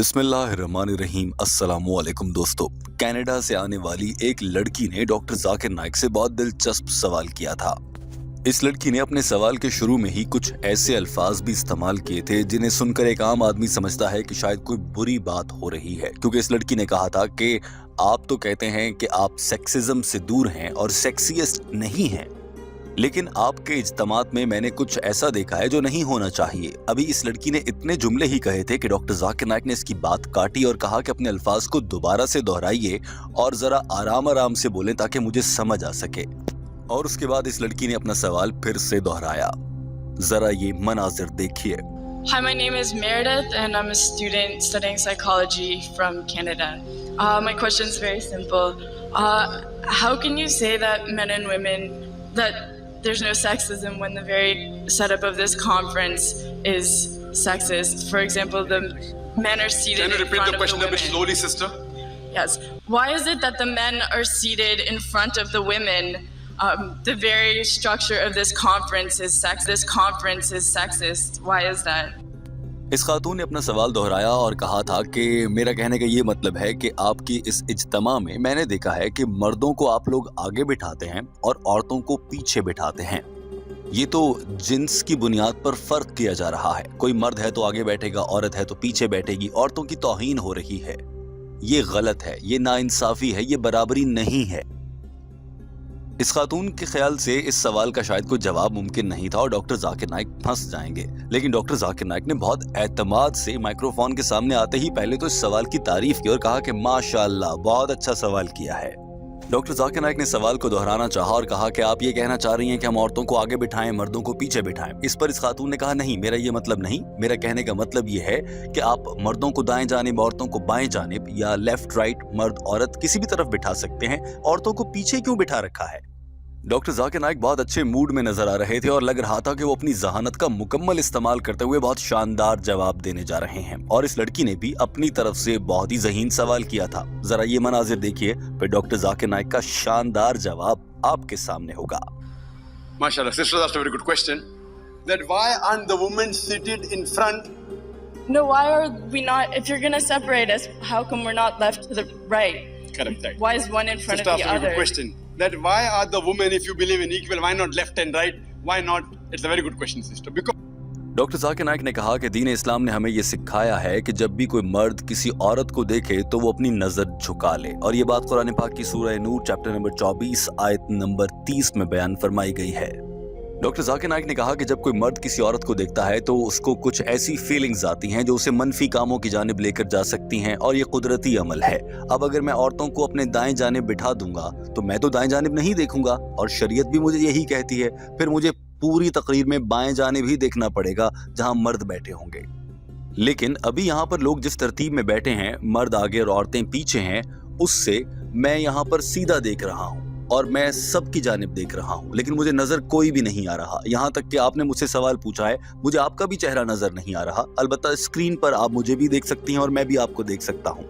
बिस्मिल्लाहिर्रहमानिर्रहीम। अस्सलामुअलैकुम दोस्तों। कनाडा से आने वाली एक लड़की ने डॉक्टर जाकिर नाइक से बहुत दिलचस्प सवाल किया था। इस लड़की ने अपने सवाल के शुरू में ही कुछ ऐसे अल्फाज भी इस्तेमाल किए थे जिन्हें सुनकर एक आम आदमी समझता है कि शायद कोई बुरी बात हो रही है, क्योंकि इस लड़की ने कहा था कि आप तो कहते हैं कि आप सेक्सिज्म से दूर हैं और सेक्सिएस्ट नहीं हैं, लेकिन आपके इज्तिमात में मैंने कुछ ऐसा देखा है जो नहीं होना चाहिए। अभी इस लड़की ने इतने जुमले ही कहे थे कि डॉक्टर जाकिर नाइक ने इसकी बात काटी और कहा कि अपने अल्फाज को दोबारा से दोहराइए और जरा आराम आराम से बोलें ताकि मुझे समझ आ सके। और उसके बाद इस लड़की ने अपना सवाल फिर से दोहराया। जरा ये मनाजिर देखिए। Hi, my name is Meredith and I'm a student studying psychology from Canada. My question is very simple. How can you say that men and women, that there's no sexism when the very setup of this conference is sexist? For example, the men are seated in front of the women. Can you repeat the question a bit slowly, sister? Yes. Why is it that the men are seated in front of the women? The very structure of this conference is sexist. This conference is sexist. Why is that? इस खातून ने अपना सवाल दोहराया और कहा था कि मेरा कहने का ये मतलब है कि आपकी इस इज्तिमा में मैंने देखा है कि मर्दों को आप लोग आगे बिठाते हैं और औरतों को पीछे बिठाते हैं। ये तो जिन्स की बुनियाद पर फर्क किया जा रहा है। कोई मर्द है तो आगे बैठेगा, औरत है तो पीछे बैठेगी। औरतों की तौहीन हो रही है। ये गलत है, ये नाइंसाफी है, ये बराबरी नहीं है। इस खातून के ख्याल से इस सवाल का शायद कोई जवाब मुमकिन नहीं था और डॉक्टर जाकिर नाइक फंस जाएंगे, लेकिन डॉक्टर जाकिर नाइक ने बहुत एतमाद से माइक्रोफोन के सामने आते ही पहले तो इस सवाल की तारीफ की और कहा कि माशाअल्लाह, बहुत अच्छा सवाल किया है। डॉक्टर जाकिर नाइक ने सवाल को दोहराना चाहा और कहा कि आप ये कहना चाह रही हैं कि हम औरतों को आगे बिठाएं, मर्दों को पीछे बिठाएं। इस पर इस खातून ने कहा, नहीं, मेरा ये मतलब नहीं। मेरा कहने का मतलब ये है कि आप मर्दों को दाएं जानिब, औरतों को बाएं जानिब, या लेफ्ट राइट, मर्द औरत किसी भी तरफ बिठा सकते हैं। औरतों को पीछे क्यों बिठा रखा है? डॉक्टर जाकिर नाइक बहुत अच्छे मूड में नजर आ रहे थे और लग रहा था कि वो अपनी जहानत का मुकम्मल इस्तेमाल करते हुए बहुत शानदार जवाब देने जा रहे हैं। और इस लड़की ने भी अपनी तरफ से बहुत ही ज़हीन सवाल किया था। जरा ये मनाजिर देखिए, फिर डॉक्टर जाकिर नाइक का शानदार जवाब आपके सामने होगा। Mashallah, sister asked a very good question. That why aren't the women seated in front? No, why are we not? If you're gonna separate us, how come we're not left to the right? Correct. Why is one in front Sister of the asked a very other? good question. That why are the women, if you believe in equal, why not left and right? Why not? It's a very good question, sister. Because doctor Zakir Naik ने कहा कि दीन इस्लाम ने हमें ये सिखाया है कि जब भी कोई मर्द किसी औरत को देखे तो वो अपनी नजर झुका ले, और ये बात कुरान पाक की सूरह नूर चैप्टर नंबर 24 आयत नंबर 30 में बयान फरमाई गई है। डॉक्टर जाकिर नाइक ने कहा कि जब कोई मर्द किसी औरत को देखता है तो उसको कुछ ऐसी फीलिंग्स आती हैं जो उसे मनफी कामों की जानिब लेकर जा सकती हैं, और ये कुदरती अमल है। अब अगर मैं औरतों को अपने दाएं जानिब बिठा दूंगा तो मैं तो दाएं जानिब नहीं देखूंगा, और शरीयत भी मुझे यही कहती है। फिर मुझे पूरी तकरीर में बाएं जानिब ही देखना पड़ेगा जहां मर्द बैठे होंगे। लेकिन अभी यहाँ पर लोग जिस तरतीब में बैठे हैं, मर्द आगे और औरतें पीछे हैं, उससे मैं यहाँ पर सीधा देख रहा हूँ और मैं सबकी जानिब देख रहा हूँ, लेकिन मुझे नजर कोई भी नहीं आ रहा। यहाँ तक कि आपने मुझसे सवाल पूछा है, मुझे आपका भी चेहरा नजर नहीं आ रहा। अलबत्ता स्क्रीन पर आप मुझे भी देख सकती हैं और मैं भी आपको देख सकता हूँ।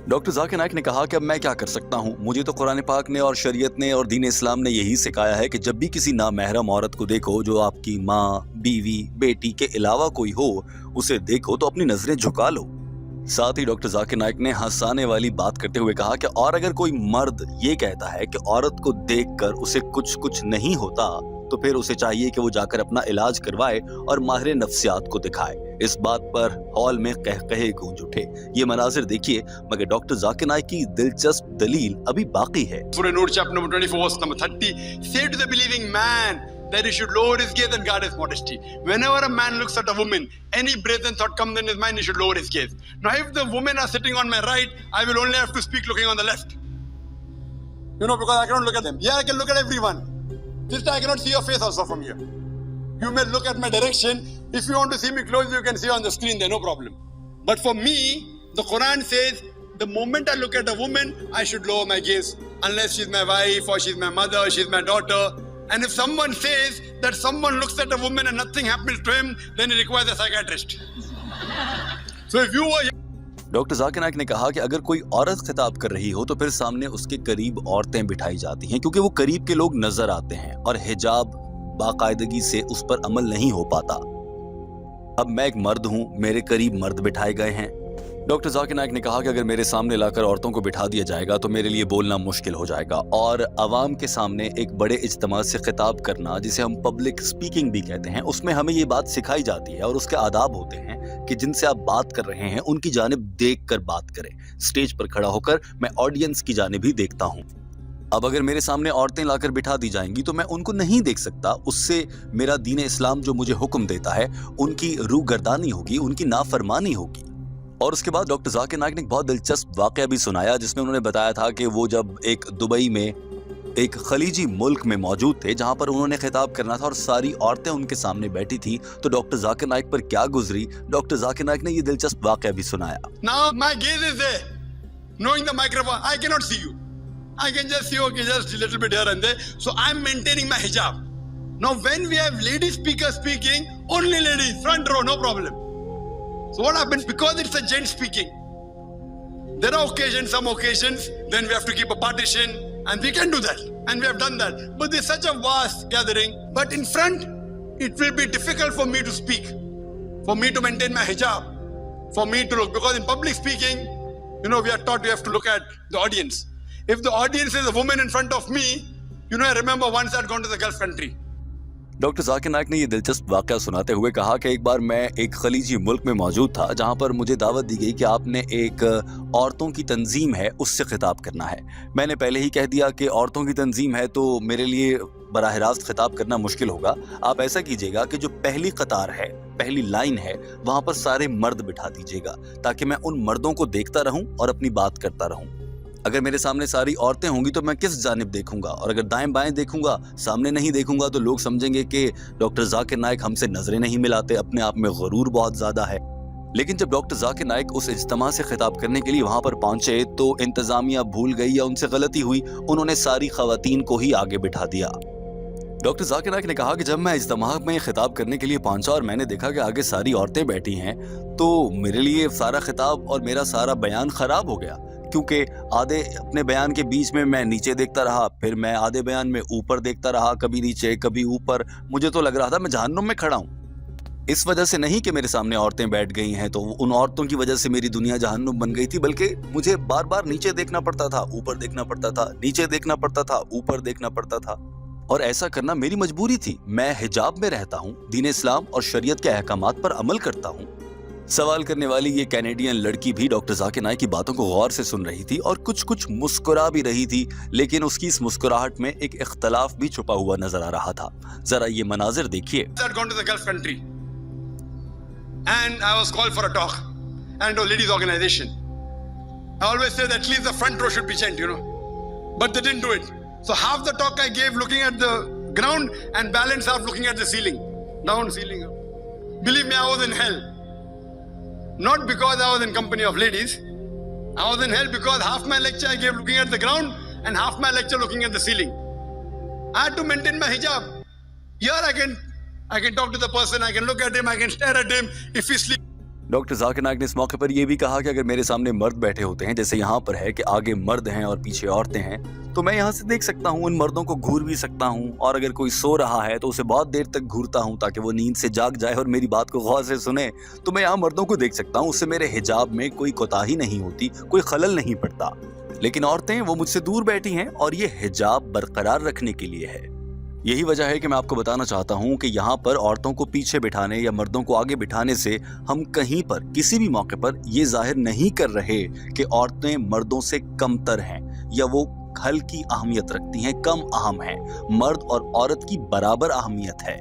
डॉक्टर जाकिर नाइक ने कहा कि अब मैं क्या कर सकता हूँ? मुझे तो कुरान पाक ने और शरीयत ने और दीन इस्लाम ने यही सिखाया है कि जब भी किसी नामहरम औरत को देखो जो आपकी माँ, बीवी, बेटी के अलावा कोई हो, उसे देखो तो अपनी नजरें झुका लो। साथ ही डॉक्टर जाकिर नाइक ने हंसाने वाली बात करते हुए कहा कि और अगर कोई मर्द ये कहता है कि औरत को देखकर उसे कुछ नहीं होता, तो फिर उसे चाहिए कि वो जाकर अपना इलाज करवाए और माहिर नफ्सियात को दिखाए। इस बात पर हॉल में कहे गूंज उठे। ये मनाजिर देखिए, मगर डॉक्टर जाकिर नाइक की दिलचस्प दलील अभी बाकी है। Surah Nur chapter number 24 verse number 30, say to the believing man that he should lower his gaze and guard his modesty. Whenever a man looks at a woman, any brazen thought comes in his mind, he should lower his gaze. Now if the women are sitting on my right, I will only have to speak looking on the left. Because I cannot look at them. Yeah, I can look at everyone. Sister, I cannot see your face also from here. You may look at my direction. If you want to see me close, you can see on the screen there, no problem. But for me, the Quran says, the moment I look at a woman, I should lower my gaze. Unless she's my wife or she's my mother, she's my daughter. And if someone says that someone looks at a woman and nothing happens to him, then he requires a psychiatrist. So if you were... doctor Zakir Naik ने कहा कि अगर कोई औरत खिताब कर रही हो तो फिर सामने उसके करीब औरतें बिठाई जाती हैं, क्योंकि वो करीब के लोग नजर आते हैं और हिजाब बाकायदगी से उस पर अमल नहीं हो पाता। अब मैं एक मर्द हूं, मेरे करीब मर्द बिठाए गए हैं, डॉक्टर जाकिर नाइक ने कहा कि अगर मेरे सामने लाकर औरतों को बिठा दिया जाएगा तो मेरे लिए बोलना मुश्किल हो जाएगा, और अवाम के सामने एक बड़े इज्तिमा से खिताब करना, जिसे हम पब्लिक स्पीकिंग भी कहते हैं, उसमें हमें ये बात सिखाई जाती है और उसके आदाब होते हैं कि जिनसे आप बात कर रहे हैं उनकी जानिब देख कर बात करें। स्टेज पर खड़ा होकर मैं ऑडियंस की जानिब ही देखता हूँ। अब अगर मेरे सामने औरतें लाकर बिठा दी जाएंगी तो मैं उनको नहीं देख सकता, उससे मेरा दीन इस्लाम जो मुझे हुक्म देता है उनकी रूगर्दानी होगी, उनकी नाफरमानी होगी। और उसके बाद डॉक्टर जाकिर नाइक ने एक बहुत दिलचस्प वाकया भी सुनाया, जिसमें उन्होंने बताया था कि वो जब एक दुबई में एक खलीजी मुल्क में मौजूद थे जहां पर उन्होंने खिताब करना था और सारी औरतें उनके सामने बैठी थी, तो डॉक्टर जाकिर नाइक पर क्या गुजरी, डॉक्टर जाकिर नाइक ने ये दिलचस्प वाकया भी सुनाया। Now my gaze is there. Knowing the microphone, I cannot see you. I can just see, okay, just a little bit here and there. So I'm maintaining my hijab. Now when we have lady speakers speaking, only ladies, front row, no problem. So what happens? Because it's a gent speaking, there are occasions, some occasions, then we have to keep a partition, and we can do that, and we have done that. But there's such a vast gathering, but in front, it will be difficult for me to speak, for me to maintain my hijab, for me to look, because in public speaking, you know, we are taught we have to look at the audience. If the audience is a woman in front of me, you know, I remember once I'd gone to the Gulf country. Doctor Zakir Naik ने ये दिलचस्प वाकया सुनाते हुए कहा कि एक बार मैं एक खलीजी मुल्क में मौजूद था जहां पर मुझे दावत दी गई कि आपने एक औरतों की तंजीम है उससे खिताब करना है। मैंने पहले ही कह दिया कि औरतों की तंजीम है तो मेरे लिए बराह रास्त खिताब करना मुश्किल होगा। आप ऐसा कीजिएगा कि जो पहली कतार है, पहली लाइन है, वहां पर सारे मर्द बिठा दीजिएगा ताकि मैं उन मर्दों को देखता रहूं और अपनी बात करता रहूं। अगर मेरे सामने सारी औरतें होंगी तो मैं किस जानिब देखूंगा, और अगर दाएं बाएं देखूंगा, सामने नहीं देखूंगा, तो लोग समझेंगे कि डॉक्टर जाकिर नाइक हमसे नजरें नहीं मिलाते, अपने आप में गुरूर बहुत ज्यादा है। लेकिन जब डॉक्टर जाकिर नाइक उस इज्तिमा से खिताब करने के लिए वहां पर पहुंचे तो इंतजामिया भूल गई या उनसे गलती हुई, उन्होंने सारी खवातीन को ही आगे बिठा दिया। डॉक्टर जाकिर नाइक ने कहा कि जब मैं इज्तिमा में खिताब करने के लिए पहुंचा और मैंने देखा कि आगे सारी औरतें बैठी हैं, तो मेरे लिए सारा खिताब और मेरा सारा बयान खराब हो गया, क्योंकि आधे अपने बयान के बीच में मैं नीचे देखता रहा, फिर मैं आधे बयान में ऊपर देखता रहा, कभी नीचे कभी ऊपर। मुझे तो लग रहा था मैं जहन्नुम में खड़ा हूँ। इस वजह से नहीं कि मेरे सामने औरतें बैठ गई हैं तो उन औरतों की वजह से मेरी दुनिया जहन्नुम बन गई थी, बल्कि मुझे बार बार नीचे देखना पड़ता था, ऊपर देखना पड़ता था, नीचे देखना पड़ता था, ऊपर देखना पड़ता था, और ऐसा करना मेरी मजबूरी थी। मैं हिजाब में रहता हूँ, दीन इस्लाम और शरीयत के अहकामात पर अमल करता हूँ। सवाल करने वाली ये कैनेडियन लड़की भी डॉक्टर जाकिर नाइक की बातों को गौर से सुन रही थी और कुछ कुछ मुस्कुरा भी रही थी, लेकिन उसकी इस मुस्कुराहट में एक इख्तलाफ भी छुपा हुआ नजर आ रहा था। जरा ये मनाजिर देखिए। I'd gone to the Gulf country, and I was called for a talk, and a ladies' organization. I always say that at least the front row should be gent, you know, but they didn't do it. So half the talk I gave looking at the ground, and balance half looking at the ceiling, down ceiling up. Believe me, I was in hell. Not because I was in company of ladies. I was in hell because half my lecture I gave looking at the ground and half my lecture looking at the ceiling. I had to maintain my hijab. Here I can talk to the person, I can look at him, I can stare at him if he sleeps. Doctor Zakir Naik ने इस मौके पर यह भी कहा कि अगर मेरे सामने मर्द बैठे होते हैं, जैसे यहाँ पर है कि आगे मर्द हैं और पीछे औरतें हैं, तो मैं यहाँ से देख सकता हूँ, उन मर्दों को घूर भी सकता हूँ, और अगर कोई सो रहा है तो उसे बहुत देर तक घूरता हूँ ताकि वो नींद से जाग जाए और मेरी बात को गौर से सुने। तो मैं यहाँ मर्दों को देख सकता हूँ, उससे मेरे हिजाब में कोई कोताही नहीं होती, कोई खलल नहीं पड़ता। लेकिन औरतें वो मुझसे दूर बैठी हैं और ये हिजाब बरकरार रखने के लिए है। यही वजह है कि मैं आपको बताना चाहता हूं कि यहाँ पर औरतों को पीछे बिठाने या मर्दों को आगे बिठाने से हम कहीं पर किसी भी मौके पर ये जाहिर नहीं कर रहे कि औरतें मर्दों से कमतर हैं या वो हल्की अहमियत रखती हैं, कम अहम हैं। मर्द और औरत की बराबर अहमियत है।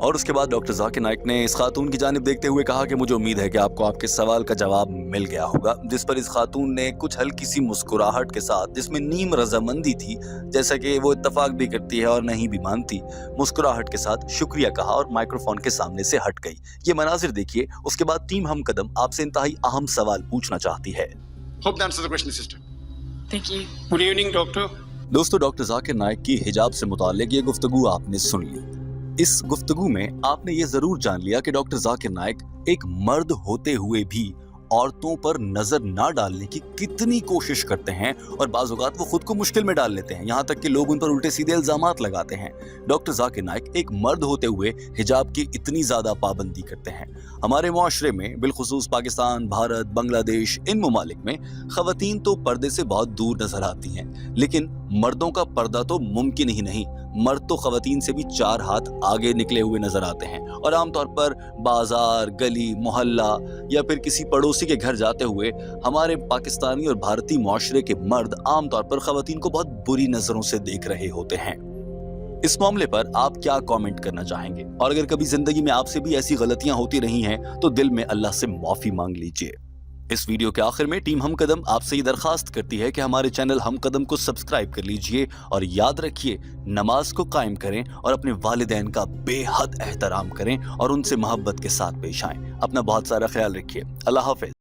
और उसके बाद डॉक्टर जाकिर नाइक ने इस खातून की जानिब देखते हुए कहा कि मुझे उम्मीद है कि आपको आपके सवाल का जवाब मिल गया होगा, जिस पर इस खातून ने कुछ हल्की सी मुस्कुराहट के साथ, जिसमें नीम रजामंदी थी, जैसा कि वो इत्तफाक भी करती है और नहीं भी मानती, मुस्कुराहट के साथ शुक्रिया कहा और माइक्रोफोन के सामने से हट गई। ये मनाजिर देखिए। उसके बाद टीम हमकदम आपसे इंतहाई अहम सवाल पूछना चाहती है। Hope that answers the question, sister. Thank you. Good evening, doctor. दोस्तों, डॉक्टर जाकिर नाइक की हिजाब से मुताल्लिक ये गुफ्तगू आपने सुन ली। इस गुफ्तगू में आपने ये जरूर जान लिया कि डॉक्टर जाकिर नाइक एक मर्द होते हुए भी औरतों पर नजर ना डालने की कितनी कोशिश करते हैं और बाज़ औक़ात वो खुद को मुश्किल में डाल लेते हैं, यहाँ तक कि लोग उन पर उल्टे सीधे इल्जामात लगाते हैं। डॉक्टर जाकिर नाइक एक मर्द होते हुए हिजाब की इतनी ज़्यादा पाबंदी करते हैं। हमारे मुआशरे में बिलखुसूस पाकिस्तान, भारत, बांग्लादेश, इन ममालिक में ख़वातीन तो पर्दे से बहुत दूर नजर आती हैं, लेकिन मर्दों का पर्दा तो मुमकिन ही नहीं। मर्द तो ख़वातीन से भी 4 हाथ आगे निकले हुए नजर आते हैं और आमतौर पर बाजार, गली, मोहल्ला या फिर किसी पड़ोसी के घर जाते हुए हमारे पाकिस्तानी और भारतीय मुआशरे के मर्द आमतौर पर ख़वातीन को बहुत बुरी नज़रों से देख रहे होते हैं। इस मामले पर आप क्या कमेंट करना चाहेंगे? और अगर कभी जिंदगी में आपसे भी ऐसी गलतियां होती रही हैं तो दिल में अल्लाह से माफी मांग लीजिए। इस वीडियो के आखिर में टीम हम कदम आपसे ये दरखास्त करती है कि हमारे चैनल हम कदम को सब्सक्राइब कर लीजिए और याद रखिए, नमाज को कायम करें और अपने वालिदैन का बेहद एहतराम करें और उनसे मोहब्बत के साथ पेश आएं। अपना बहुत सारा ख्याल रखिए। अल्लाह हाफिज।